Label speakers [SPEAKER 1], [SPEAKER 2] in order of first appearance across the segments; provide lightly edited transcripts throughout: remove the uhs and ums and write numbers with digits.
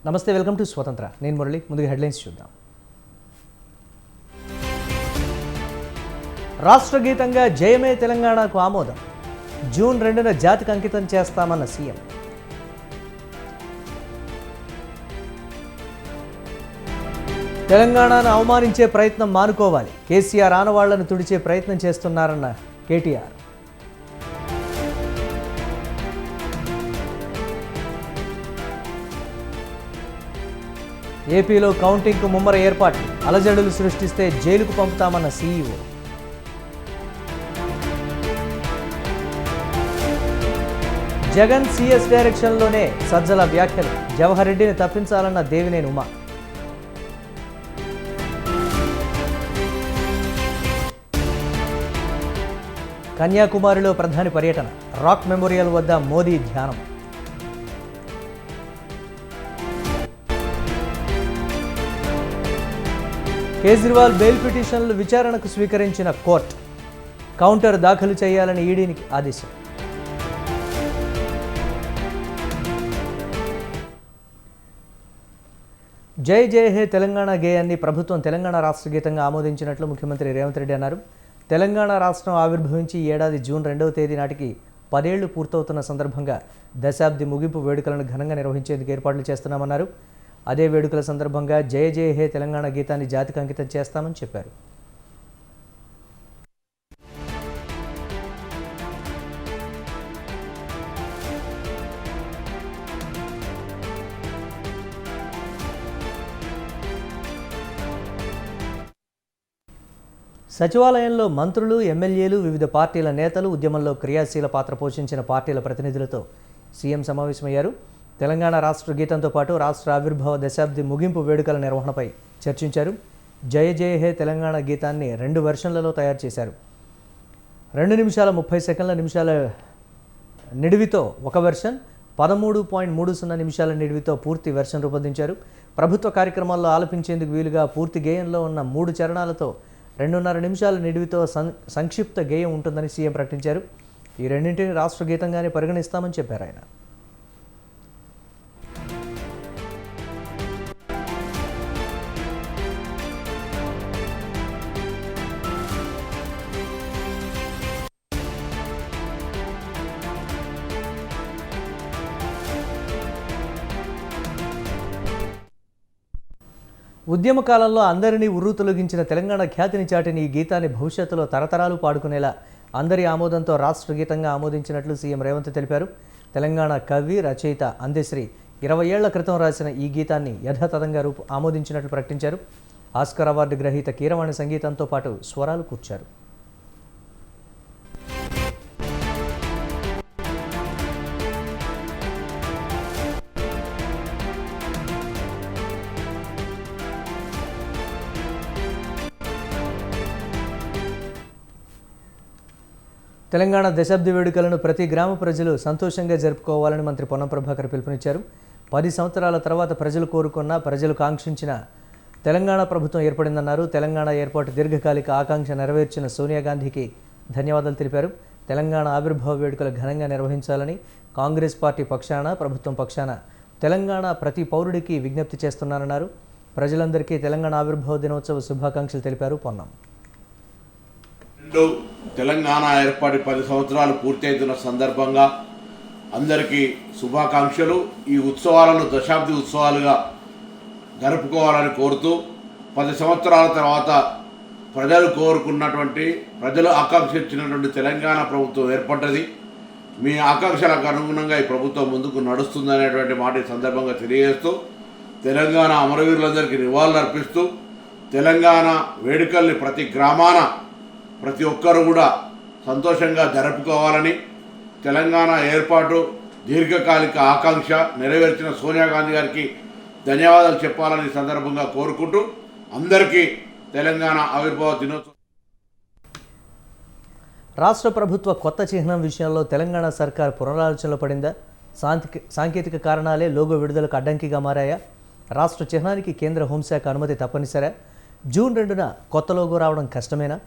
[SPEAKER 1] నమస్తే, welcome to స్వతంత్ర. నేను మురళి. ముందుగా హెడ్లైన్స్ చూద్దాం. రాష్ట్ర గీతంగా జయమే తెలంగాణకు ఆమోదం. జూన్ 2న జాతికి అంకితం చేస్తామన్న సీఎం. తెలంగాణను అవమానించే ప్రయత్నం మానుకోవాలి. కేసీఆర్ ఆనవాళ్లను తుడిచే ప్రయత్నం చేస్తున్నారన్న కేటీఆర్. ఏపీలో కౌంటింగ్కు ముమ్మర ఏర్పాట్లు. అలజడులు సృష్టిస్తే జైలుకు పంపుతామన్న సీఈఓ. జగన్ సీఎస్ డైరెక్షన్లోనే సజ్జల వ్యాఖ్యలు. జవహర్ రెడ్డిని తప్పించాలన్న దేవినేని ఉమా. కన్యాకుమారిలో ప్రధాని పర్యటన. రాక్ మెమోరియల్ వద్ద మోదీ ధ్యానం. కేజ్రీవాల్ బెయిల్ పిటిషన్లు విచారణకు స్వీకరించిన కోర్టు. కౌంటర్ దాఖలు చేయాలని ఈడీకి ఆదేశం. జై జై హే తెలంగాణ గేయాన్ని ప్రభుత్వం తెలంగాణ రాష్ట్ర గీతంగా ఆమోదించినట్లు ముఖ్యమంత్రి రేవంత్ రెడ్డి అన్నారు. తెలంగాణ రాష్ట్రం ఆవిర్భవించి ఈ ఏడాది జూన్ 2వ తేదీ నాటికి 10 ఏళ్లు పూర్తవుతున్న సందర్భంగా దశాబ్ది ముగింపు వేడుకలను ఘనంగా నిర్వహించేందుకు ఏర్పాట్లు చేస్తున్నామన్నారు. అదే వేడుకల సందర్భంగా జయ జయ హే తెలంగాణ గీతాన్ని జాతికి అంకితం చేస్తామని చెప్పారు. సచివాలయంలో మంత్రులు, ఎమ్మెల్యేలు, వివిధ పార్టీల నేతలు, ఉద్యమంలో క్రియాశీల పాత్ర పోషించిన పార్టీల ప్రతినిధులతో సీఎం సమావేశమయ్యారు. తెలంగాణ రాష్ట్ర గీతంతో పాటు రాష్ట్ర ఆవిర్భావ దశాబ్ది ముగింపు వేడుకల నిర్వహణపై చర్చించారు. జయ జయ హే తెలంగాణ గీతాన్ని 2 వెర్షన్లలో తయారు చేశారు. 2 నిమిషాల 30 నిమిషాల నిడివితో ఒక వెర్షన్, 13.30 నిమిషాల నిడివితో పూర్తి వెర్షన్ రూపొందించారు. ప్రభుత్వ కార్యక్రమాల్లో ఆలపించేందుకు వీలుగా పూర్తి గేయంలో ఉన్న 3 చరణాలతో 2.5 నిమిషాల నిడివితో సంక్షిప్త గేయం ఉంటుందని సీఎం ప్రకటించారు. ఈ రెండింటిని రాష్ట్ర గీతంగానే పరిగణిస్తామని చెప్పారు ఆయన. ఉద్యమ కాలంలో అందరినీ ఉర్రు తొలగించిన తెలంగాణ ఖ్యాతిని చాటిన ఈ గీతాన్ని భవిష్యత్తులో తరతరాలు పాడుకునేలా అందరి ఆమోదంతో రాష్ట్ర గీతంగా ఆమోదించినట్లు సీఎం రేవంత్ తెలిపారు. తెలంగాణ కవి, రచయిత అందశ్రీ 20 ఏళ్ల క్రితం రాసిన ఈ గీతాన్ని యథాతథంగా ఆమోదించినట్లు ప్రకటించారు. ఆస్కార్ అవార్డు గ్రహీత కీరవాణి సంగీతంతో పాటు స్వరాలు కూర్చారు. తెలంగాణ దశాబ్ది వేడుకలను ప్రతి గ్రామ ప్రజలు సంతోషంగా జరుపుకోవాలని మంత్రి పొన్నం ప్రభాకర్ పిలుపునిచ్చారు. 10 సంవత్సరాల తర్వాత ప్రజలు కోరుకున్న, ప్రజలు కాంక్షించిన తెలంగాణ ప్రభుత్వం ఏర్పడిందన్నారు. తెలంగాణ ఏర్పాటు దీర్ఘకాలిక ఆకాంక్ష నెరవేర్చిన సోనియా గాంధీకి ధన్యవాదాలు తెలిపారు. తెలంగాణ ఆవిర్భావ వేడుకలు ఘనంగా నిర్వహించాలని కాంగ్రెస్ పార్టీ పక్షాన, ప్రభుత్వం పక్షాన తెలంగాణ ప్రతి పౌరుడికి విజ్ఞప్తి చేస్తున్నారన్నారు. ప్రజలందరికీ తెలంగాణ ఆవిర్భావ దినోత్సవ శుభాకాంక్షలు తెలిపారు పొన్నం.
[SPEAKER 2] తెలంగాణ ఏర్పాటు 10 సంవత్సరాలు పూర్తవుతున్న సందర్భంగా అందరికీ శుభాకాంక్షలు. ఈ ఉత్సవాలను దశాబ్ది ఉత్సవాలుగా జరుపుకోవాలని కోరుతూ 10 సంవత్సరాల తర్వాత ప్రజలు కోరుకున్నటువంటి, ప్రజలు ఆకాంక్షించినటువంటి తెలంగాణ ప్రభుత్వం ఏర్పడ్డది. మీ ఆకాంక్షలకు అనుగుణంగా ఈ ప్రభుత్వం ముందుకు నడుస్తుందనేటువంటి మాట ఈ సందర్భంగా తెలియజేస్తూ, తెలంగాణ అమరవీరులందరికీ నివాళులు అర్పిస్తూ, తెలంగాణ వేడుకల్ని ప్రతి గ్రామాన ప్రతి ఒక్కరు కూడా సంతోషంగా జరుపుకోవాలని, తెలంగాణ ఏర్పాటు దీర్ఘకాలిక ఆకాంక్ష నెరవేర్చిన సోనియా గాంధీ గారికి ధన్యవాదాలు చెప్పాలని సందర్భంగా కోరుకుంటూ అందరికీ తెలంగాణ ఆవిర్భావ దినోత్సవం.
[SPEAKER 1] రాష్ట్ర ప్రభుత్వ కొత్త చిహ్నం విషయంలో తెలంగాణ సర్కార్ పునరాలోచనలో పడిందా? సాంకేతిక కారణాలే లోగో విడుదలకు అడ్డంకిగా మారాయా? రాష్ట్ర చిహ్నానికి కేంద్ర హోంశాఖ అనుమతి తప్పనిసరా? జూన్ 2న కొత్త లోగో రావడం కష్టమేనా?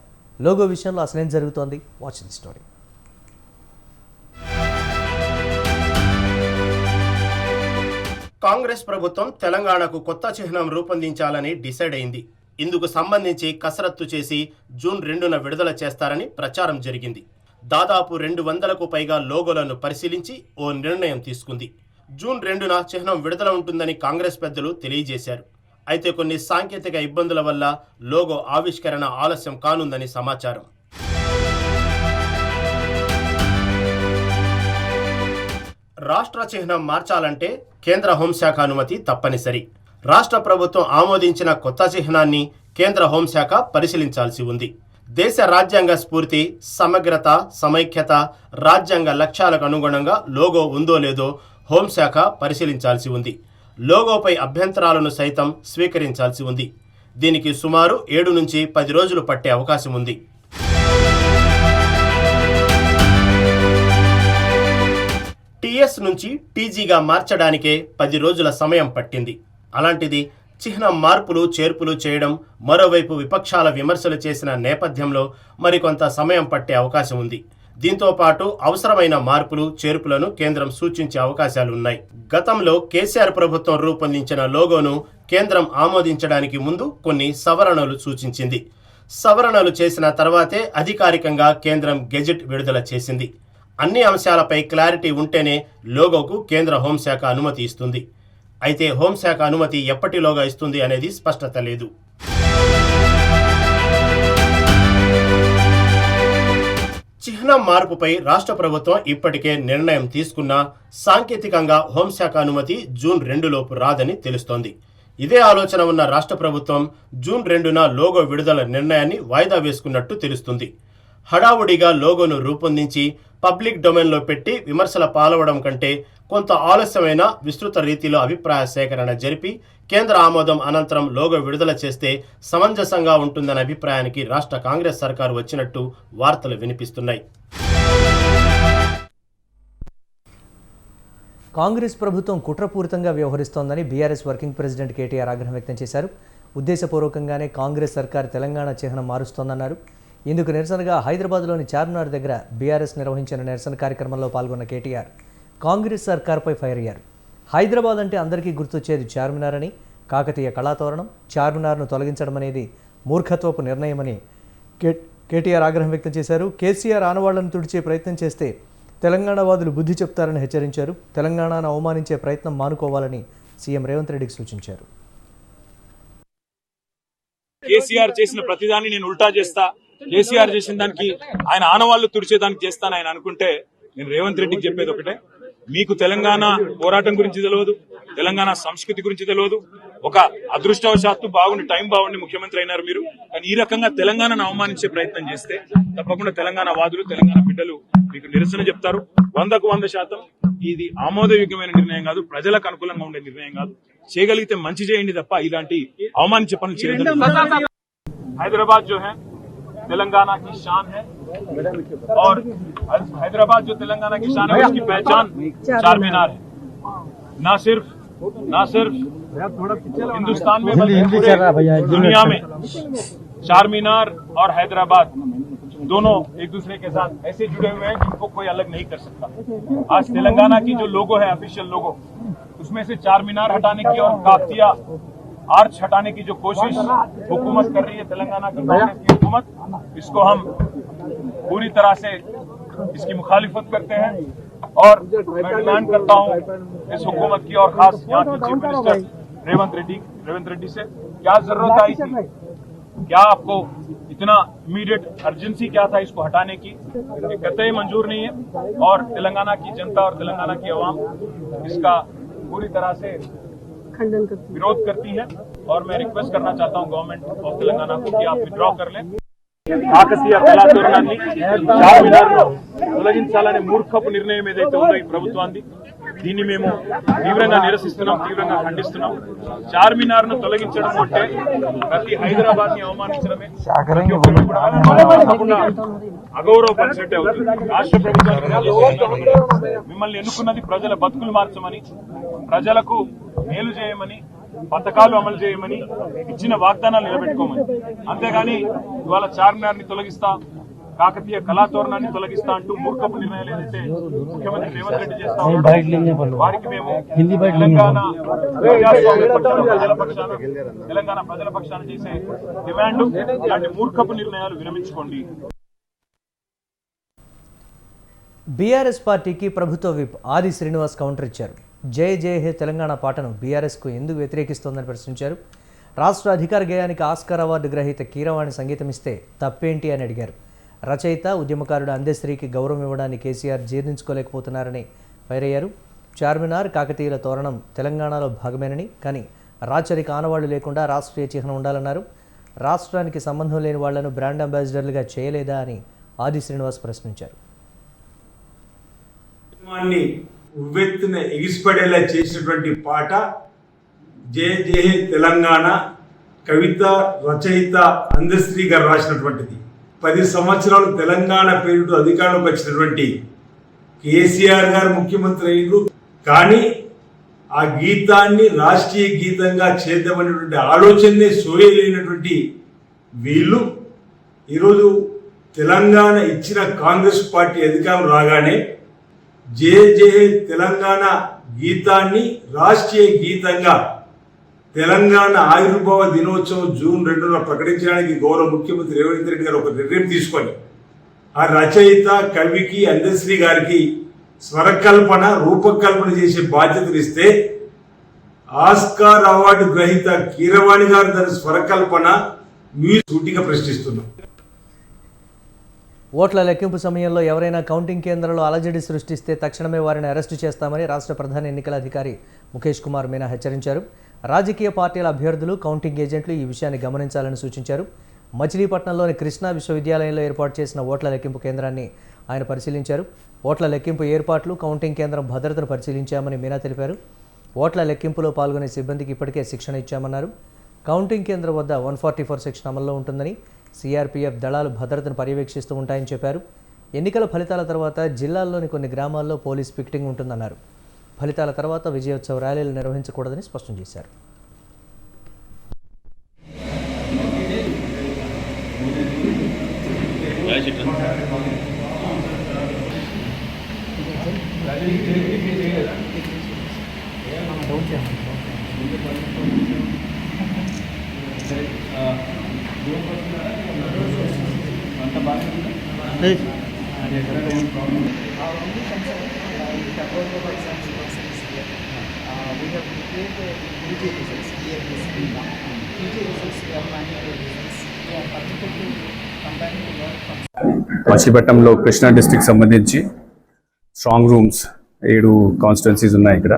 [SPEAKER 1] లోగో విషయంలో అసలేం జరుగుతోంది? Watch the story.
[SPEAKER 3] కాంగ్రెస్ ప్రభుత్వం తెలంగాణకు కొత్త చిహ్నం రూపొందించాలని డిసైడ్ అయింది. ఇందుకు సంబంధించి కసరత్తు చేసి జూన్ 2న విడుదల చేస్తారని ప్రచారం జరిగింది. దాదాపు 200కు పైగా లోగోలను పరిశీలించి ఓ నిర్ణయం తీసుకుంది. జూన్ 2న చిహ్నం విడుదల ఉంటుందని కాంగ్రెస్ పెద్దలు తెలియజేశారు. అయితే కొన్ని సాంకేతిక ఇబ్బందుల వల్ల లోగో ఆవిష్కరణ ఆలస్యం కానుందని సమాచారం. రాష్ట్ర చిహ్నం మార్చాలంటే కేంద్ర హోంశాఖ అనుమతి తప్పనిసరి. రాష్ట్ర ప్రభుత్వం ఆమోదించిన కొత్త చిహ్నాన్ని కేంద్ర హోంశాఖ పరిశీలించాల్సి ఉంది. దేశ రాజ్యాంగ స్ఫూర్తి, సమగ్రత, సమైక్యత, రాజ్యాంగ లక్ష్యాలకు అనుగుణంగా లోగో ఉందో లేదో హోంశాఖ పరిశీలించాల్సి ఉంది. లోగోపై అభ్యంతరాలను సైతం స్వీకరించాల్సి ఉంది. దీనికి సుమారు 7 నుంచి 10 రోజులు పట్టే అవకాశం ఉంది. టీఎస్ నుంచి టీజీగా మార్చడానికే 10 రోజుల సమయం పట్టింది. అలాంటిది చిహ్నం మార్పులు చేర్పులు చేయడం, మరోవైపు విపక్షాల విమర్శలు చేసిన నేపథ్యంలో మరికొంత సమయం పట్టే అవకాశం ఉంది. దీంతో పాటు అవసరమైన మార్పులు చేర్పులను కేంద్రం సూచించే అవకాశాలున్నాయి. గతంలో కేసీఆర్ ప్రభుత్వం రూపొందించిన లోగోను కేంద్రం ఆమోదించడానికి ముందు కొన్ని సవరణలు సూచించింది. సవరణలు చేసిన తర్వాతే అధికారికంగా కేంద్రం గెజెట్ విడుదల చేసింది. అన్ని అంశాలపై క్లారిటీ ఉంటేనే లోగోకు కేంద్ర హోంశాఖ అనుమతి ఇస్తుంది. అయితే హోంశాఖ అనుమతి ఎప్పటిలోగా ఇస్తుంది అనేది స్పష్టత లేదు. చిహ్నం మార్పుపై రాష్ట్ర ప్రభుత్వం ఇప్పటికే నిర్ణయం తీసుకున్నా సాంకేతికంగా హోంశాఖ అనుమతి జూన్ 2లోపు రాదని తెలుస్తోంది. ఇదే ఆలోచన ఉన్న రాష్ట్ర ప్రభుత్వం జూన్ 2న లోగో విడుదల నిర్ణయాన్ని వాయిదా వేసుకున్నట్టు తెలుస్తుంది. హడావుడిగా లోగోను రూపొందించి పబ్లిక్ డొమైన్లో పెట్టి విమర్శల పాలవడం కంటే కొంత ఆలస్యమైన విస్తృత రీతిలో అభిప్రాయ సేకరణ జరిపి కేంద్ర ఆమోదం అనంతరం లోగో విడుదల చేస్తే సమంజసంగా ఉంటుందనే అభిప్రాయానికి రాష్ట్ర కాంగ్రెస్ సర్కారు వచ్చినట్టు వార్తలు వినిపిస్తున్నాయి.
[SPEAKER 1] కాంగ్రెస్ ప్రభుత్వం కుట్రపూరితంగా వ్యవహరిస్తోందని బీఆర్ఎస్ వర్కింగ్ ప్రెసిడెంట్ కేటీఆర్ ఆగ్రహం వ్యక్తం చేశారు. ఉద్దేశపూర్వకంగానే కాంగ్రెస్ సర్కారు తెలంగాణ చిహ్నం మారుస్తోందన్నారు. ఇందుకు నిరసనగా హైదరాబాద్లోని చార్మినార్ దగ్గర బీఆర్ఎస్ నిర్వహించిన నిరసన కార్యక్రమంలో పాల్గొన్న కేటీఆర్ కాంగ్రెస్ సర్కార్పై ఫైర్ అయ్యారు. హైదరాబాద్ అంటే అందరికీ గుర్తొచ్చేది చార్మినార్ అని, కాకతీయ కళాతోరణం చార్మినార్ను తొలగించడం అనేది మూర్ఖత్వపు నిర్ణయమని కేటీఆర్ ఆగ్రహం వ్యక్తం చేశారు. కేసీఆర్ ఆనవాళ్లను తుడిచే ప్రయత్నం చేస్తే తెలంగాణవాదులు బుద్ధి చెప్తారని హెచ్చరించారు. తెలంగాణను అవమానించే ప్రయత్నం మానుకోవాలని సీఎం రేవంత్ రెడ్డికి సూచించారు.
[SPEAKER 4] కేసీఆర్ చేసిన ప్రతిదాన్ని నేను ఉల్టా చేస్తా, కేసీఆర్ చేసిన దానికి ఆయన ఆనవాళ్లు తుడిచేదానికి చేస్తాను ఆయన అనుకుంటే నేను రేవంత్ రెడ్డికి చెప్పేది ఒకటే, మీకు తెలంగాణ పోరాటం గురించి తెలియదు, తెలంగాణ సంస్కృతి గురించి తెలియదు. ఒక అదృష్టవశాత్తు టైం బాగుండి ముఖ్యమంత్రి అయినారు మీరు. కానీ ఈ రకంగా తెలంగాణను అవమానించే ప్రయత్నం చేస్తే తప్పకుండా తెలంగాణ వాదులు, తెలంగాణ బిడ్డలు మీకు నిరసన చెప్తారు. 100కు 100% ఇది ఆమోదయోగ్యమైన నిర్ణయం కాదు, ప్రజలకు అనుకూలంగా ఉండే నిర్ణయం కాదు. చేయగలిగితే మంచి చేయండి తప్ప ఇలాంటి అవమానించే పనులు చేయదు. హైదరాబాద్ जो है तेलंगाना की शान है और हैदराबाद जो तेलंगाना की शान है उसकी पहचान चार मीनार है. ना सिर्फ हिंदुस्तान में बल्कि पूरे दुनिया में चार मीनार और हैदराबाद दोनों एक दूसरे के साथ ऐसे जुड़े हुए हैं जिनको कोई अलग नहीं कर सकता. आज तेलंगाना की जो लोगो है, ऑफिशियल लोगो, उसमें से चार मीनार हटाने की और काकतिया आर्च हटाने की जो कोशिश हुकूमत कर रही है, तेलंगाना की कांग्रेस की हुकूमत, इसको हम पूरी तरह से इसकी मुखालिफत करते हैं. और मैं डिमांड करता हूं इस हुकूमत की और खास यहाँ के चीफ मिनिस्टर रेवंत रेड्डी से, क्या जरूरत आई थी, क्या आपको इतना इमीडिएट अर्जेंसी क्या था इसको हटाने की? ये कतई मंजूर नहीं है और तेलंगाना की जनता और तेलंगाना की अवाम इसका पूरी तरह से विरोध करती है. और मैं रिक्वेस्ट करना चाहता हूं गवर्नमेंट ऑफ तेलंगाना को कि आप विड्रॉ कर लें. కాకతీయ కళాతోరణాన్ని చార్మినార్ను తొలగించాలనే మూర్ఖపు నిర్ణయం ఏదైతే ఉందో ఈ ప్రభుత్వాన్ని, దీన్ని మేము తీవ్రంగా నిరసిస్తున్నాం, తీవ్రంగా ఖండిస్తున్నాం. చార్మినార్ను తొలగించడం అంటే ప్రతి హైదరాబాద్ ని అవమానించడమే, తప్పకుండా అగౌరవపరిచినట్టే అవుతుంది. రాష్ట్ర ప్రభుత్వం మిమ్మల్ని ఎన్నుకున్నది ప్రజల బతుకులు మార్చమని, ప్రజలకు మేలు చేయమని, పథకాలు అమలు చేయమని, ఇచ్చిన వాగ్దానాలు నిలబెట్టుకోమని. అంతేగాని ఇవాళ చార్మినార్ ని తొలగిస్తా, కాకతీయ కళాతోరణాన్ని తొలగిస్తా అంటూ మూర్ఖపు నిర్ణయాలు ఏదైతే ముఖ్యమంత్రి రేవంత్ రెడ్డి చేస్తా ఉన్నారో వారికి మేము తెలంగాణ ప్రజల పక్షాన చేసే డిమాండ్, ఇలాంటి మూర్ఖపు నిర్ణయాలు విరమించుకోండి.
[SPEAKER 1] బీఆర్ఎస్ పార్టీకి ప్రభుత్వ విప్ ఆది శ్రీనివాస్ కౌంటర్ ఇచ్చారు. జై జై హే తెలంగాణ పాటను బీఆర్ఎస్కు ఎందుకు వ్యతిరేకిస్తోందని ప్రశ్నించారు. రాష్ట్ర అధికార గేయానికి ఆస్కార్ అవార్డు గ్రహీత కీరవాణి సంగీతం ఇస్తే తప్పేంటి అని అడిగారు. రచయిత ఉద్యమకారుడు అందశ్రీకి గౌరవం ఇవ్వడాన్ని కేసీఆర్ జీర్ణించుకోలేకపోతున్నారని ఫైర్ అయ్యారు. చార్మినార్, కాకతీయుల తోరణం తెలంగాణలో భాగమేనని, కానీ రాచరిక ఆనవాళ్లు లేకుండా రాష్ట్రీయ చిహ్నం ఉండాలన్నారు. రాష్ట్రానికి సంబంధం లేని వాళ్లను బ్రాండ్ అంబాసిడర్లుగా చేయలేదా అని ఆది శ్రీనివాస్ ప్రశ్నించారు.
[SPEAKER 5] ఉవ్వెత్తున ఎగిసిపడేలా చేసినటువంటి పాట జయ జయ తెలంగాణ, కవిత రచయిత అందశ్రీ గారు రాసినటువంటిది. 10 సంవత్సరాలు తెలంగాణ పేరుతో అధికారంలోకి వచ్చినటువంటి కేసీఆర్ గారు ముఖ్యమంత్రి అయ్యారు. కానీ ఆ గీతాన్ని రాష్ట్రీయ గీతంగా చేద్దామనేటువంటి ఆలోచనే సోయలేనటువంటి వీళ్ళు ఈరోజు తెలంగాణ ఇచ్చిన కాంగ్రెస్ పార్టీ అధికారం రాగానే జయ జయ తెలంగాణ గీతాన్ని రాష్ట్రీయ గీతంగా తెలంగాణ ఆవిర్భావ దినోత్సవం జూన్ 2న ప్రకటించడానికి గౌరవ ముఖ్యమంత్రి రేవంత్ రెడ్డి గారు ఒక నిర్ణయం తీసుకొని ఆ రచయిత కవికి అందశ్రీ గారికి స్వరకల్పన రూపకల్పన చేసే బాధ్యతలు ఇస్తే ఆస్కార్ అవార్డు గ్రహీత కీరవాణి గారు దాని స్వరకల్పన సూటిగా ప్రశ్నిస్తున్నాం.
[SPEAKER 1] ఓట్ల లెక్కింపు సమయంలో ఎవరైనా కౌంటింగ్ కేంద్రంలో అలజడి సృష్టిస్తే తక్షణమే వారిని అరెస్టు చేస్తామని రాష్ట్ర ప్రధాన ఎన్నికల అధికారి ముఖేష్ కుమార్ మీనా హెచ్చరించారు. రాజకీయ పార్టీల అభ్యర్థులు, కౌంటింగ్ ఏజెంట్లు ఈ విషయాన్ని గమనించాలని సూచించారు. మచిలీపట్నంలోని కృష్ణా విశ్వవిద్యాలయంలో ఏర్పాటు చేసిన ఓట్ల లెక్కింపు కేంద్రాన్ని ఆయన పరిశీలించారు. ఓట్ల లెక్కింపు ఏర్పాట్లు, కౌంటింగ్ కేంద్రం భద్రతను పరిశీలించామని మీనా తెలిపారు. ఓట్ల లెక్కింపులో పాల్గొనే సిబ్బందికి ఇప్పటికే శిక్షణ ఇచ్చామన్నారు. కౌంటింగ్ కేంద్రం వద్ద 144 సెక్షన్ అమల్లో ఉంటుందని, సిఆర్పీఎఫ్ దళాలు భద్రతను పర్యవేక్షిస్తూ ఉంటాయని చెప్పారు. ఎన్నికల ఫలితాల తర్వాత జిల్లాల్లోని కొన్ని గ్రామాల్లో పోలీస్ పికెటింగ్ ఉంటుందన్నారు. ఫలితాల తర్వాత విజయోత్సవ ర్యాలీలు నిర్వహించకూడదని స్పష్టం చేశారు.
[SPEAKER 6] మచిలీపట్నంలో కృష్ణా డిస్ట్రిక్ట్ సంబంధించి స్ట్రాంగ్ రూమ్స్ 7 కాన్స్టిట్యున్సీస్ ఉన్నాయి. ఇక్కడ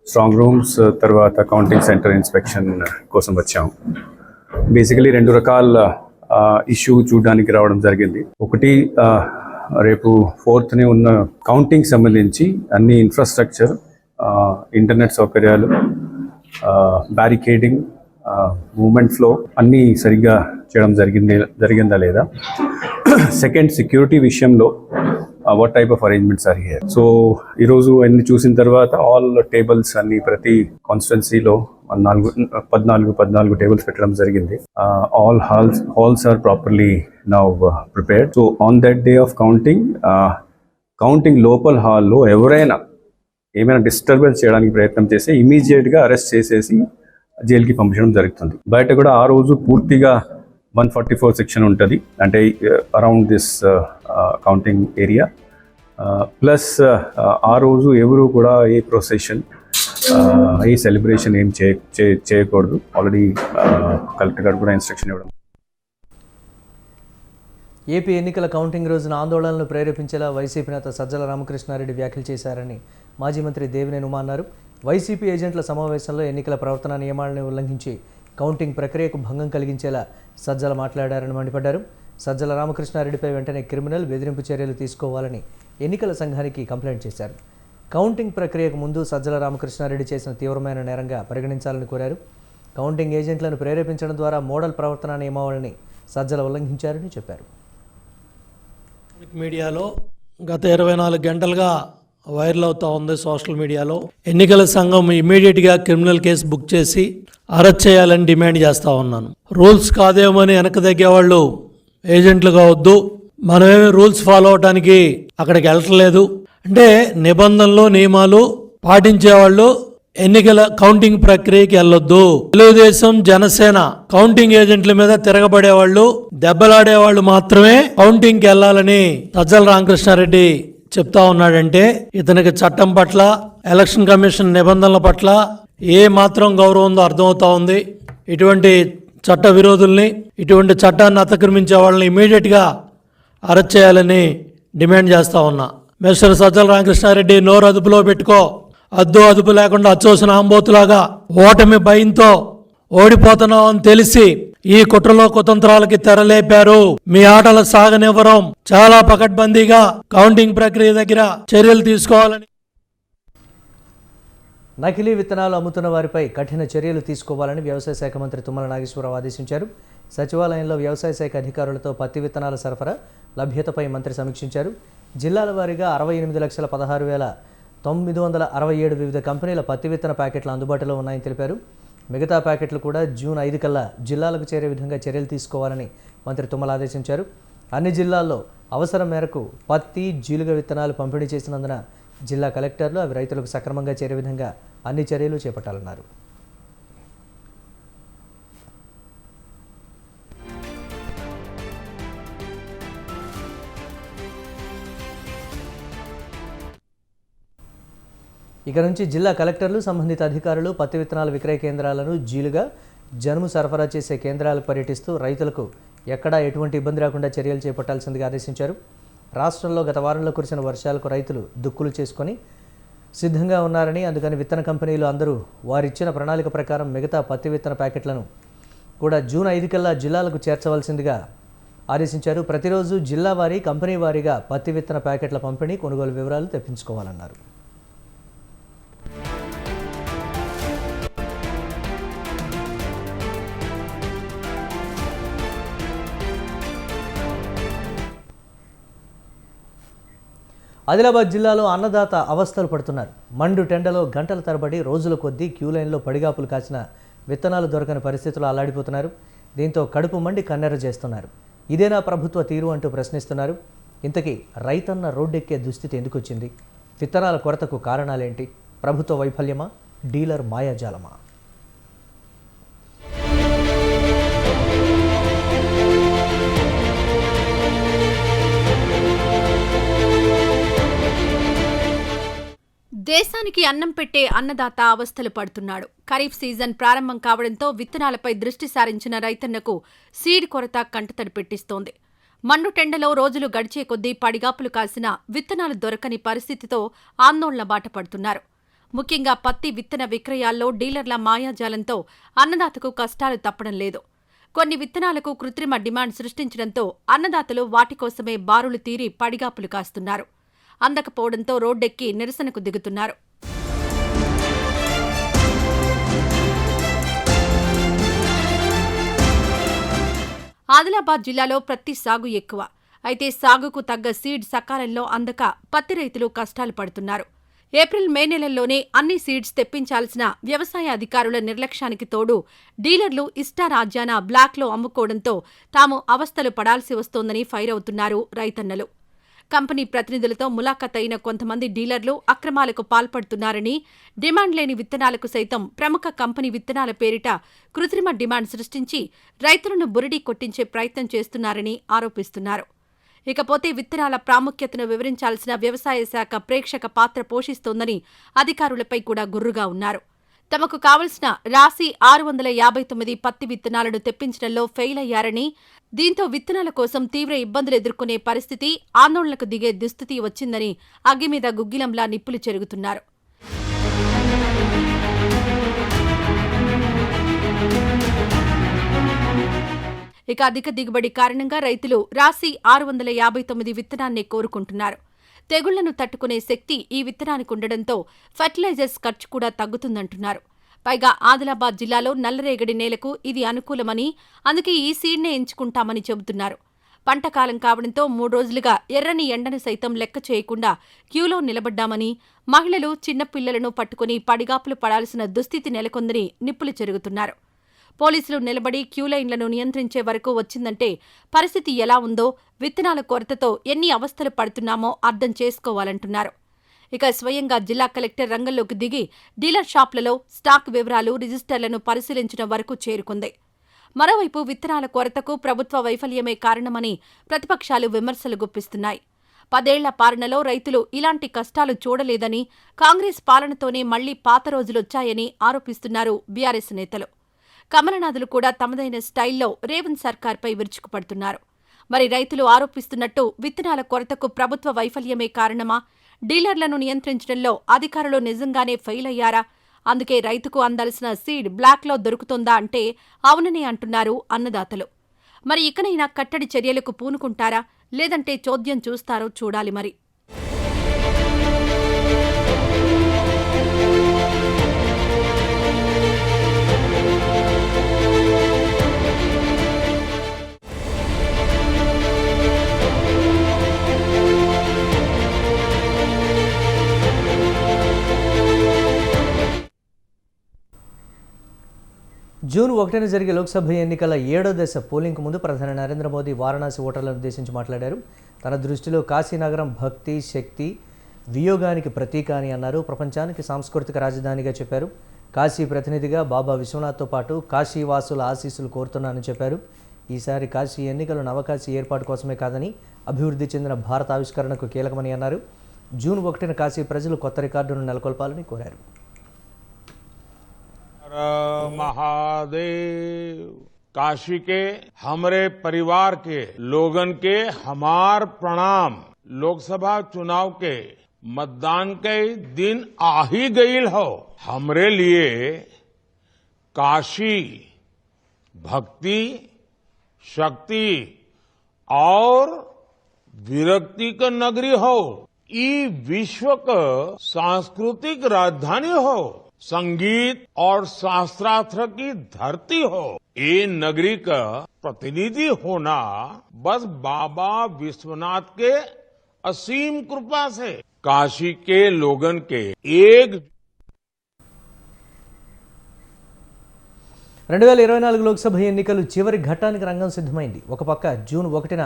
[SPEAKER 6] స్ట్రాంగ్ రూమ్స్ తర్వాత కౌంటింగ్ సెంటర్ ఇన్స్పెక్షన్ కోసం వచ్చాము. బేసికలీ 2 రకాల ఇష్యూ చూడడానికి రావడం జరిగింది. ఒకటి, రేపు 4th ఉన్న కౌంటింగ్ సంబంధించి అన్ని ఇన్ఫ్రాస్ట్రక్చర్, ఇంటర్నెట్ సౌకర్యాలు, బ్యారికేడింగ్, మూమెంట్ ఫ్లో అన్నీ సరిగ్గా చేయడం జరిగిందా లేదా. సెకండ్, సెక్యూరిటీ విషయంలో what type of arrangements are here. So ఈరోజు అన్ని చూసిన తర్వాత ఆల్ టేబుల్స్ అన్ని ప్రతి కాన్స్టిట్యున్సీలో 14 టేబుల్స్ పెట్టడం జరిగింది. All halls are properly now prepared. So on that day of counting లోపల హాల్లో ఎవరైనా ఏమైనా డిస్టర్బెన్స్ చేయడానికి ప్రయత్నం చేస్తే ఇమీడియట్గా అరెస్ట్ చేసేసి జైలుకి పంపించడం జరుగుతుంది. బయట కూడా ఆ రోజు పూర్తిగా 144 సెక్షన్ ఉంటుంది, అంటే around this counting area. Plus ఆ రోజు ఎవరు కూడా ఏ ప్రొసెషన్, ఏ సెలబ్రేషన్ ఏం చేయకూడదు. ఆల్రెడీ కలెక్టర్ గారు కూడా ఇన్స్ట్రక్షన్ ఇవ్వడం.
[SPEAKER 1] ఏపీ ఎన్నికల కౌంటింగ్ రోజున ఆందోళనలు ప్రేరేపించేలా వైసీపీ నేత సజ్జల రామకృష్ణారెడ్డి వ్యాఖ్యలు చేశారని మాజీ మంత్రి దేవినేని ఉమా అన్నారు. వైసీపీ ఏజెంట్ల సమావేశంలో ఎన్నికల ప్రవర్తన నియమాలను ఉల్లంఘించి కౌంటింగ్ ప్రక్రియకు భంగం కలిగించేలా సజ్జల మాట్లాడారని మండిపడ్డారు. సజ్జల రామకృష్ణారెడ్డిపై వెంటనే క్రిమినల్ బెదిరింపు చర్యలు తీసుకోవాలని ఎన్నికల సంఘానికి కంప్లైంట్ చేశారు. కౌంటింగ్ ప్రక్రియకు ముందు సజ్జల రామకృష్ణారెడ్డి చేసిన తీవ్రమైన నేరంగా పరిగణించాలని కోరారు. కౌంటింగ్ ఏజెంట్లను ప్రేరేపించడం ద్వారా మోడల్ ప్రవర్తన నియమావళిని సజ్జల ఉల్లంఘించారని చెప్పారు.
[SPEAKER 7] మీడియాలో గత 24 గంటలుగా వైరల్ అవుతూ ఉంది సోషల్ మీడియాలో. ఎన్నికల సంఘం ఇమీడియట్గా క్రిమినల్ కేసు బుక్ చేసి అరెస్ట్ చేయాలని డిమాండ్ చేస్తూ ఉన్నాను. రూల్స్ కాదేమని వెనక తగ్గేవాళ్ళు ఏజెంట్లు కావద్దు, మనమేమి రూల్స్ ఫాలో అవడానికి అక్కడికి వెళ్ళట్లేదు. అంటే నిబంధనలు నియమాలు పాటించేవాళ్ళు ఎన్నికల కౌంటింగ్ ప్రక్రియకి వెళ్ళొద్దు. తెలుగుదేశం జనసేన కౌంటింగ్ ఏజెంట్ల మీద తిరగబడేవాళ్ళు దెబ్బలాడేవాళ్ళు మాత్రమే కౌంటింగ్కి వెళ్ళాలని సజ్జల రామకృష్ణారెడ్డి చెప్తా ఉన్నాడంటే ఇతనికి చట్టం పట్ల ఎలక్షన్ కమిషన్ నిబంధనల పట్ల ఏ మాత్రం గౌరవం ఉందో అర్థమవుతా ఉంది. ఇటువంటి చట్ట విరోధుల్ని, ఇటువంటి చట్టాన్ని అతిక్రమించే వాళ్ళని ఇమీడియట్గా అరెస్ట్ చేయాలని డిమాండ్ చేస్తా ఉన్నా. మిస్టర్ సజ్జల రామకృష్ణారెడ్డి నోరు అదుపులో పెట్టుకో. అదుపు లేకుండా అచ్చోసిన ఆంబోతులాగా ఓటమి భయంతో ఓడిపోతున్నాం అని తెలిసి ఈ కుట్రలో కుతంత్రాలకి తెరలేపారు. మీ ఆటల సాగనివ్వరం. చాలా పకడ్బందీగా కౌంటింగ్ ప్రక్రియ దగ్గర చర్యలు తీసుకోవాలని.
[SPEAKER 1] నకిలీ విత్తనాలు అమ్ముతున్న వారిపై కఠిన చర్యలు తీసుకోవాలని వ్యవసాయ శాఖ మంత్రి తుమ్మల నాగేశ్వరరావు ఆదేశించారు. సచివాలయంలో వ్యవసాయ శాఖ అధికారులతో పత్తి విత్తనాల సరఫరా లభ్యతపై మంత్రి సమీక్షించారు. జిల్లాల వారీగా 68,16,967 వివిధ కంపెనీల పత్తి విత్తన ప్యాకెట్లు అందుబాటులో ఉన్నాయని తెలిపారు. మిగతా ప్యాకెట్లు కూడా జూన్ 5 కల్లా జిల్లాలకు చేరే విధంగా చర్యలు తీసుకోవాలని మంత్రి తుమ్మల ఆదేశించారు. అన్ని జిల్లాల్లో అవసరం మేరకు పత్తి, జీలుగ విత్తనాలు పంపిణీ చేసినందున జిల్లా కలెక్టర్లు అవి రైతులకు సక్రమంగా చేరే విధంగా అన్ని చర్యలు చేపట్టాలన్నారు. ఇక నుంచి జిల్లా కలెక్టర్లు, సంబంధిత అధికారులు పత్తి విత్తనాల విక్రయ కేంద్రాలను జీలుగా, జనుము సరఫరా చేసే కేంద్రాలు పర్యటిస్తూ రైతులకు ఎక్కడా ఎటువంటి ఇబ్బంది రాకుండా చర్యలు చేపట్టాల్సిందిగా ఆదేశించారు. రాష్ట్రంలో గత వారంలో కురిసిన వర్షాలకు రైతులు దుక్కులు చేసుకొని సిద్ధంగా ఉన్నారని, అందుకని విత్తన కంపెనీలు అందరూ వారిచ్చిన ప్రణాళిక ప్రకారం మిగతా పత్తి విత్తన ప్యాకెట్లను కూడా జూన్ 5 కల్లా జిల్లాలకు చేర్చవలసిందిగా ఆదేశించారు. ప్రతిరోజు జిల్లా వారీ, కంపెనీ వారీగా పత్తి విత్తన ప్యాకెట్ల పంపిణీ, కొనుగోలు వివరాలు తెప్పించుకోవాలన్నారు. ఆదిలాబాద్ జిల్లాలో అన్నదాత అవస్థలు పడుతున్నారు. మండు టెండలో గంటల తరబడి రోజుల కొద్దీ క్యూ లైన్లో పడిగాపులు కాసిన విత్తనాలు దొరకని పరిస్థితులు అల్లాడిపోతున్నారు. దీంతో కడుపు మండి కన్నెర చేస్తున్నారు. ఇదేనా ప్రభుత్వ తీరు అంటూ ప్రశ్నిస్తున్నారు. ఇంతకీ రైతన్న రోడ్డెక్కే దుస్థితి ఎందుకు వచ్చింది? విత్తనాల కొరతకు కారణాలేంటి? ప్రభుత్వ వైఫల్యమా? డీలర్ మాయాజాలమా?
[SPEAKER 8] దేశానికి అన్నం పెట్టే అన్నదాత అవస్థలు పడుతున్నాడు. ఖరీఫ్ సీజన్ ప్రారంభం కావడంతో విత్తనాలపై దృష్టి సారించిన రైతన్నకు సీడ్ కొరత కంటతడి పెట్టిస్తోంది. మండుటెండలో రోజులు గడిచే కొద్దీ పడిగాపులు కాసిన విత్తనాలు దొరకని పరిస్థితితో ఆందోళన బాట పడుతున్నారు. ముఖ్యంగా పత్తి విత్తన విక్రయాల్లో డీలర్ల మాయాజాలంతో అన్నదాతకు కష్టాలు తప్పడం లేదు. కొన్ని విత్తనాలకు కృత్రిమ డిమాండ్ సృష్టించడంతో అన్నదాతలు వాటి కోసమే బారులు తీరి పడిగాపులు కాస్తున్నారు. అందకపోవడంతో రోడ్డెక్కి నిరసనకు దిగుతున్నారు. ఆదిలాబాద్ జిల్లాలో ప్రత్తి సాగు ఎక్కువ. అయితే సాగుకు తగ్గ సీడ్ సకాలంలో అందక పత్తి రైతులు కష్టాలు పడుతున్నారు. ఏప్రిల్, మే నెలల్లోనే అన్ని సీడ్స్ తెప్పించాల్సిన వ్యవసాయ అధికారుల నిర్లక్ష్యానికి తోడు డీలర్లు ఇష్టారాజ్యాన బ్లాక్లో అమ్ముకోవడంతో తాము అవస్థలు పడాల్సి వస్తోందని ఫైర్ అవుతున్నారు రైతన్నలు. కంపెనీ ప్రతినిధులతో ములాఖత్ అయిన కొంతమంది డీలర్లు అక్రమాలకు పాల్పడుతున్నారని, డిమాండ్ లేని విత్తనాలకు సైతం ప్రముఖ కంపెనీ విత్తనాల పేరిట కృత్రిమ డిమాండ్ సృష్టించి రైతులను బురిడీ కొట్టించే ప్రయత్నం చేస్తున్నారని ఆరోపిస్తున్నారు. ఇకపోతే విత్తనాల ప్రాముఖ్యతను వివరించాల్సిన వ్యవసాయ శాఖ ప్రేక్షక పాత్ర పోషిస్తోందని అధికారులపై కూడా గుర్రుగా ఉన్నారు. తమకు కావలసిన రాశి 659 పత్తి విత్తనాలను తెప్పించడంలో ఫెయిల్ అయ్యారని, దీంతో విత్తనాల కోసం తీవ్ర ఇబ్బందులు ఎదుర్కొనే పరిస్థితి, ఆందోళనకు దిగే దుస్థితి వచ్చిందని అగ్గి మీద గుగ్గిలంలా నిప్పులు చెరుగుతున్నారు. ఇక అధిక దిగుబడి కారణంగా రైతులు రాశి 659 విత్తనాన్నే కోరుకుంటున్నారు. తెగుళ్లను తట్టుకునే శక్తి ఈ విత్తనానికి ఉండడంతో ఫర్టిలైజర్స్ ఖర్చు కూడా తగ్గుతుందంటున్నారు. పైగా ఆదిలాబాద్ జిల్లాలో నల్లరేగడి నేలకు ఇది అనుకూలమని, అందుకే ఈ సీడ్నే ఎంచుకుంటామని చెబుతున్నారు. పంటకాలం కావడంతో 3 రోజులుగా ఎర్రని ఎండను సైతం లెక్క చేయకుండా క్యూలో నిలబడ్డామని, మహిళలు చిన్నపిల్లలను పట్టుకుని పడిగాపులు పడాల్సిన దుస్థితి నెలకొందని నిప్పులు చెరుగుతున్నారు. పోలీసులు నిలబడి క్యూలైన్లను నియంత్రించే వరకు వచ్చిందంటే పరిస్థితి ఎలా ఉందో, విత్తనాల కొరతతో ఎన్ని అవస్థలు పడుతున్నామో అర్థం చేసుకోవాలంటున్నారు. ఇక స్వయంగా జిల్లా కలెక్టర్ రంగంలోకి దిగి డీలర్ షాపులలో స్టాక్ వివరాలు, రిజిస్టర్లను పరిశీలించడం వరకు చేరుకుంది. మరోవైపు విత్తనాల కొరతకు ప్రభుత్వ వైఫల్యమే కారణమని ప్రతిపక్షాలు విమర్శలు గుప్పిస్తున్నాయి. 10 ఏళ్ల పాలనలో రైతులు ఇలాంటి కష్టాలు చూడలేదని, కాంగ్రెస్ పాలనతోనే మళ్లీ పాత రోజులొచ్చాయని ఆరోపిస్తున్నారు బీఆర్ఎస్ నేతలు. కమలనాథులు కూడా తమదైన స్టైల్లో రేవంత్ సర్కార్పై విరుచుకుపడుతున్నారు. మరి రైతులు ఆరోపిస్తున్నట్టు విత్తనాల కొరతకు ప్రభుత్వ వైఫల్యమే కారణమా? డీలర్లను నియంత్రించడంలో అధికారులు నిజంగానే ఫెయిల్ అయ్యారా? అందుకే రైతుకు అందాల్సిన సీడ్ బ్లాక్లో దొరుకుతుందా అంటే అవునని అంటున్నారు అన్నదాతలు. మరి ఇకనైనా కట్టడి చర్యలకు పూనుకుంటారా, లేదంటే చోద్యం చూస్తారో చూడాలి మరి.
[SPEAKER 1] జూన్ 1న జరిగే లోక్సభ ఎన్నికల 7వ దశ పోలింగ్కు ముందు ప్రధాని నరేంద్ర మోదీ వారణాసి ఓటర్లను ఉద్దేశించి మాట్లాడారు. తన దృష్టిలో కాశీనగరం భక్తి, శక్తి, వియోగానికి ప్రతీక అని అన్నారు. ప్రపంచానికి సాంస్కృతిక రాజధానిగా చెప్పారు. కాశీ ప్రతినిధిగా బాబా విశ్వనాథ్తో పాటు కాశీవాసుల ఆశీస్సులు కోరుతున్నానని చెప్పారు. ఈసారి కాశీ ఎన్నికలు నవకాశీ ఏర్పాటు కోసమే కాదని అభివృద్ధి చెందిన భారత ఆవిష్కరణకు కీలకమని అన్నారు. జూన్ 1న కాశీ ప్రజలు కొత్త రికార్డును నెలకొల్పాలని కోరారు.
[SPEAKER 9] महादेव काशी के हमारे परिवार के लोगन के हमार प्रणाम। लोकसभा चुनाव के मतदान के दिन आ ही गईल हो। हमरे लिए काशी भक्ति, शक्ति और विरक्ति का नगरी हो। ई विश्व का सांस्कृतिक राजधानी हो। संगीत और शास्त्रार्थ की धरती हो। ये नगरी का प्रतिनिधि होना बस बाबा विश्वनाथ के असीम कृपा से काशी के लोगन के एक
[SPEAKER 1] 2024 లోక్సభ ఎన్నికలు చివరి ఘట్టానికి రంగం సిద్ధమైంది. ఒక పక్క జూన్ 1న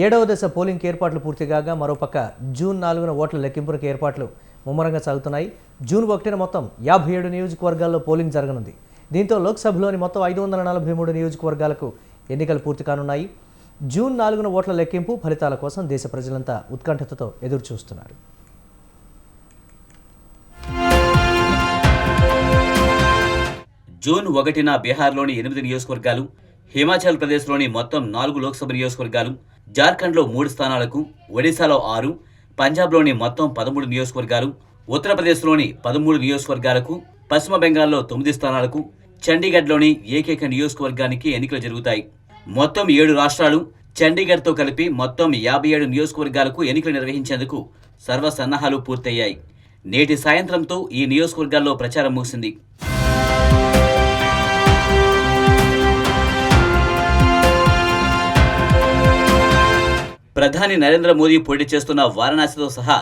[SPEAKER 1] 7వ దశ పోలింగ్కి ఏర్పాట్లు పూర్తి కాగా మరోపక్క జూన్ 4న ఓట్ల లెక్కింపులకు ఏర్పాట్లు ముమ్మరంగా సాగుతున్నాయి. జూన్ 1న మొత్తం 57 నియోజకవర్గాల్లో పోలింగ్ జరగనుంది. దీంతో లోక్సభలోని మొత్తం 543 నియోజకవర్గాలకు ఎన్నికలు పూర్తి కానున్నాయి. జూన్ 4న ఓట్ల లెక్కింపు ఫలితాల కోసం దేశ ప్రజలంతా ఉత్కంఠతతో ఎదురుచూస్తున్నారు.
[SPEAKER 10] జూన్ 1న బీహార్లోని 8 నియోజకవర్గాలు, హిమాచల్ ప్రదేశ్లోని మొత్తం 4 లోక్సభ నియోజకవర్గాలు, జార్ఖండ్లో 3 స్థానాలకు, ఒడిశాలో 6, పంజాబ్లోని మొత్తం 13 నియోజకవర్గాలు, ఉత్తరప్రదేశ్లోని 13 నియోజకవర్గాలకు, పశ్చిమ బెంగాల్లో 9 స్థానాలకు, చండీగఢ్లోని ఏకైక నియోజకవర్గానికి ఎన్నికలు జరుగుతాయి. మొత్తం 7 రాష్ట్రాలు, చండీగఢ్తో కలిపి మొత్తం 57 నియోజకవర్గాలకు ఎన్నికలు నిర్వహించేందుకు సర్వసన్నాహాలు పూర్తయ్యాయి. నేటి సాయంత్రంతో ఈ నియోజకవర్గాల్లో ప్రచారం ముగిసింది. ప్రధాని నరేంద్ర మోదీ పోటీ చేస్తున్న వారణాసితో సహా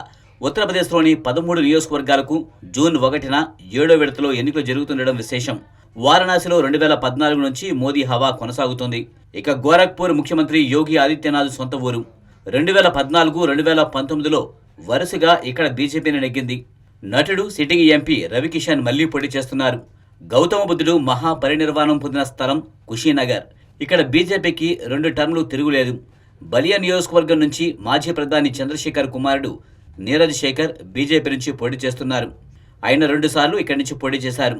[SPEAKER 10] ఉత్తరప్రదేశ్లోని 13 నియోజకవర్గాలకు జూన్ 1న 7వ విడతలో ఎన్నికలు జరుగుతుండడం విశేషం. వారణాసిలో 2014 నుంచి మోదీ హవా కొనసాగుతుంది. ఇక గోరఖ్పూర్ ముఖ్యమంత్రి యోగి ఆదిత్యనాథ్ సొంత ఊరు. 2014, 2019లో వరుసగా ఇక్కడ బీజేపీని నెగ్గింది. నటుడు, సిట్టింగ్ ఎంపీ రవికిషన్ మళ్లీ పోటీ చేస్తున్నారు. గౌతమ బుద్ధుడు మహాపరినిర్వాణం పొందిన స్థలం కుషీనగర్. ఇక్కడ బీజేపీకి 2 టర్ములు తిరుగులేదు. బలియా నియోజకవర్గం నుంచి మాజీ ప్రధాని చంద్రశేఖర్ కుమారుడు నీరజ్ శేఖర్ బీజేపీ నుంచి పోటీ చేస్తున్నారు. ఆయన 2 సార్లు ఇక్కడి నుంచి పోటీ చేశారు.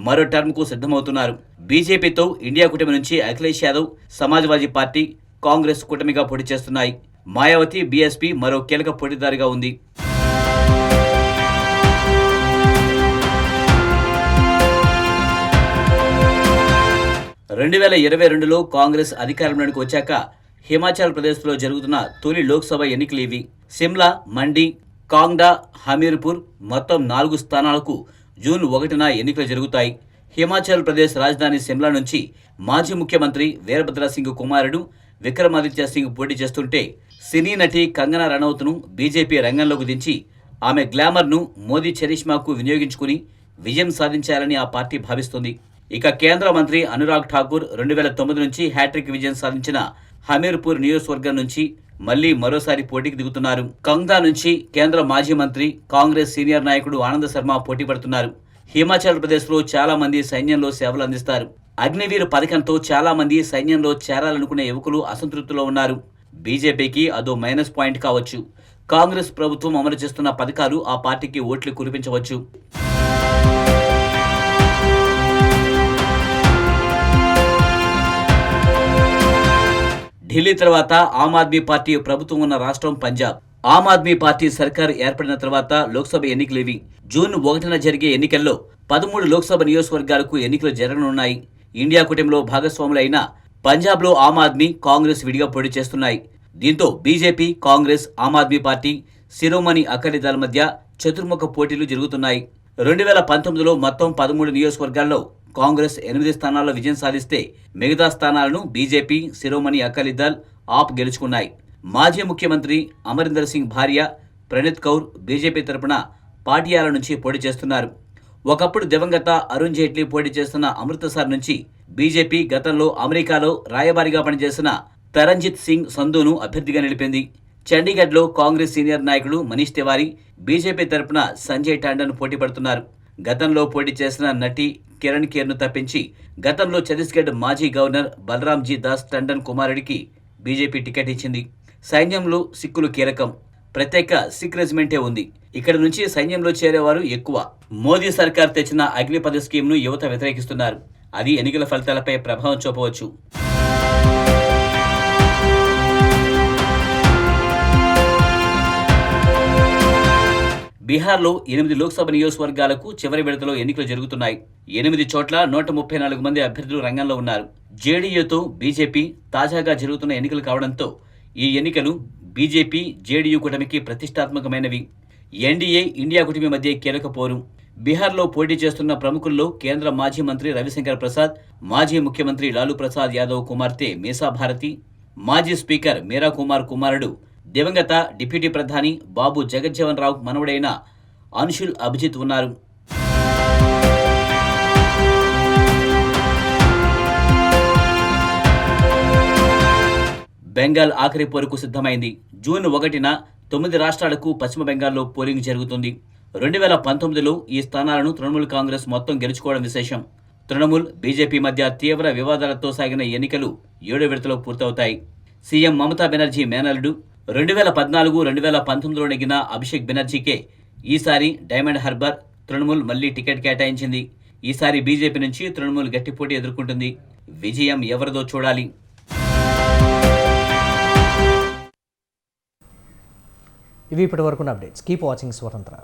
[SPEAKER 10] మరో టర్మ్కు సిద్ధమవుతున్నారు. బీజేపీతో ఇండియా కూటమి నుంచి అఖిలేష్ యాదవ్, సమాజ్వాదీ పార్టీ, కాంగ్రెస్ కూటమిగా పోటీ చేస్తున్నాయి. మాయావతి బీఎస్పీ మరో కీలక పోటీదారుగా ఉంది. 2022లో కాంగ్రెస్ అధికారంలోకి వచ్చాక హిమాచల్ ప్రదేశ్లో జరుగుతున్న తొలి లోక్సభ ఎన్నికలు ఇవి. సిమ్లా, మండి, కాంగ్డా, హమీర్పూర్ మొత్తం 4 స్థానాలకు జూన్ 1న ఎన్నికలు జరుగుతాయి. హిమాచల్ ప్రదేశ్ రాజధాని సిమ్లా నుంచి మాజీ ముఖ్యమంత్రి వీరభద్ర సింగ్ కుమారుడు విక్రమాదిత్య సింగ్ పోటీ చేస్తుంటే సినీ నటి కంగనా రనౌత్ను బీజేపీ రంగంలోకి దించి ఆమె గ్లామర్ను మోదీ చరిష్మాకు వినియోగించుకుని విజయం సాధించాలని ఆ పార్టీ భావిస్తుంది. ఇక కేంద్ర మంత్రి అనురాగ్ ఠాకూర్ 2009 నుంచి హ్యాట్రిక్ విజయం సాధించిన హమీర్పూర్ నియోజకవర్గం నుంచి మళ్లీ మరోసారి పోటీకి దిగుతున్నారు. కంగ్దా నుంచి కేంద్ర మాజీ మంత్రి కాంగ్రెస్ సీనియర్ నాయకుడు ఆనంద్ శర్మ పోటీ పడుతున్నారు. హిమాచల్ ప్రదేశ్లో చాలా మంది సైన్యంలో సేవలు అందిస్తారు. అగ్నివీర్ పథకంతో చాలా మంది సైన్యంలో చేరాలనుకునే యువకులు అసంతృప్తిలో ఉన్నారు. బీజేపీకి అదో మైనస్ పాయింట్ కావచ్చు. కాంగ్రెస్ ప్రభుత్వం అమలు చేస్తున్న పథకాలు ఆ పార్టీకి ఓట్లు కురిపించవచ్చు. ఢిల్లీ తర్వాత ఆమ్ ఆద్మీ పార్టీ ప్రభుత్వం ఉన్న రాష్ట్రం పంజాబ్. ఆమ్ ఆద్మీ పార్టీ సర్కార్ ఏర్పడిన తర్వాత లోక్సభ ఎన్నికలేవి. జూన్ 1న జరిగే ఎన్నికల్లో 13 లోక్సభ నియోజకవర్గాలకు ఎన్నికలు జరగనున్నాయి. ఇండియా కూటమిలో భాగస్వాములు అయిన పంజాబ్లో ఆమ్ ఆద్మీ, కాంగ్రెస్ విడిగా పోటీ చేస్తున్నాయి. దీంతో బీజేపీ, కాంగ్రెస్, ఆమ్ ఆద్మీ పార్టీ, శిరోమణి అకాలీ దళ్ మధ్య చతుర్ముఖ పోటీలు జరుగుతున్నాయి. 2019లో మొత్తం 13 నియోజకవర్గాల్లో కాంగ్రెస్ 8 స్థానాల్లో విజయం సాధిస్తే మిగతా స్థానాలను బీజేపీ, శిరోమణి అకాలీ దళ్, ఆప్ గెలుచుకున్నాయి. మాజీ ముఖ్యమంత్రి అమరీందర్ సింగ్ భార్య ప్రణీత్ కౌర్ బీజేపీ తరపున పాటియాలా నుంచి పోటీ చేస్తున్నారు. ఒకప్పుడు దివంగత అరుణ్ జైట్లీ పోటీ చేస్తున్న అమృతసర్ నుంచి బీజేపీ గతంలో అమెరికాలో రాయబారిగా పనిచేసిన తరంజిత్ సింగ్ సంధూను అభ్యర్థిగా నిలిపింది. చండీగఢ్లో కాంగ్రెస్ సీనియర్ నాయకుడు మనీష్ తివారీ బీజేపీ తరపున సంజయ్ టాండన్ పోటీ పడుతున్నారు. గతంలో పోటీ చేసిన నటి కిరణ్ ఖేర్ను తప్పించి గతంలో ఛత్తీస్గఢ్ మాజీ గవర్నర్ బలరాంజీ దాస్ టండన్ కుమారుడికి బీజేపీ టికెట్ ఇచ్చింది. సైన్యంలో సిక్కులు కీలకం. ప్రత్యేక సిక్ రెజిమెంటే ఉంది. ఇక్కడ నుంచి సైన్యంలో చేరేవారు ఎక్కువ. మోదీ సర్కార్ తెచ్చిన అగ్నిపథ్ స్కీమ్ను యువత వ్యతిరేకిస్తున్నారు. అది ఎన్నికల ఫలితాలపై ప్రభావం చూపవచ్చు. బీహార్లో 8 లోక్సభ నియోజకవర్గాలకు చివరి విడతలో ఎన్నికలు జరుగుతున్నాయి. 8 చోట్ల 134 మంది అభ్యర్థులు రంగంలో ఉన్నారు. జేడీయూతో బీజేపీ తాజాగా జరుగుతున్న ఎన్నికలు కావడంతో ఈ ఎన్నికలు బీజేపీ, జేడీయూ కూటమికి ప్రతిష్టాత్మకమైనవి. ఎన్డీఏ, ఇండియా కూటమి మధ్య కీలక పోరు. బీహార్లో పోటీ చేస్తున్న ప్రముఖుల్లో కేంద్ర మాజీ మంత్రి రవిశంకర్ ప్రసాద్, మాజీ ముఖ్యమంత్రి లాలూ ప్రసాద్ యాదవ్ కుమార్తె మీసా భారతి, మాజీ స్పీకర్ మీరా కుమార్ కుమారుడు దివంగత డిప్యూటీ ప్రధాని బాబు జగజ్జీవన్ రావు మనవడైన అన్షుల్ అభిజిత్ ఉన్నారు. బెంగాల్ ఆఖరి పోరుకు సిద్ధమైంది. జూన్ 1న 9 రాష్ట్రాలకు పశ్చిమ బెంగాల్లో పోలింగ్ జరుగుతుంది. 2019లో ఈ స్థానాలను తృణమూల్ కాంగ్రెస్ మొత్తం గెలుచుకోవడం విశేషం. తృణమూల్, బీజేపీ మధ్య తీవ్ర వివాదాలతో సాగిన ఎన్నికలు 7వ విడతలో పూర్తవుతాయి. సీఎం మమతా బెనర్జీ మేనల్లుడు 2014-2019లో నెగ్గిన అభిషేక్ బెనర్జీకే ఈసారి డైమండ్ హార్బర్ తృణమూల్ మళ్లీ టికెట్ కేటాయించింది. ఈసారి బీజేపీ నుంచి తృణమూల్ గట్టి పోటీ ఎదుర్కొంటుంది. విజయం ఎవరిదో చూడాలి.
[SPEAKER 1] ఇవి ఇప్పటి వరకున్న అప్డేట్స్. కీప్ వాచింగ్ స్వతంత్ర.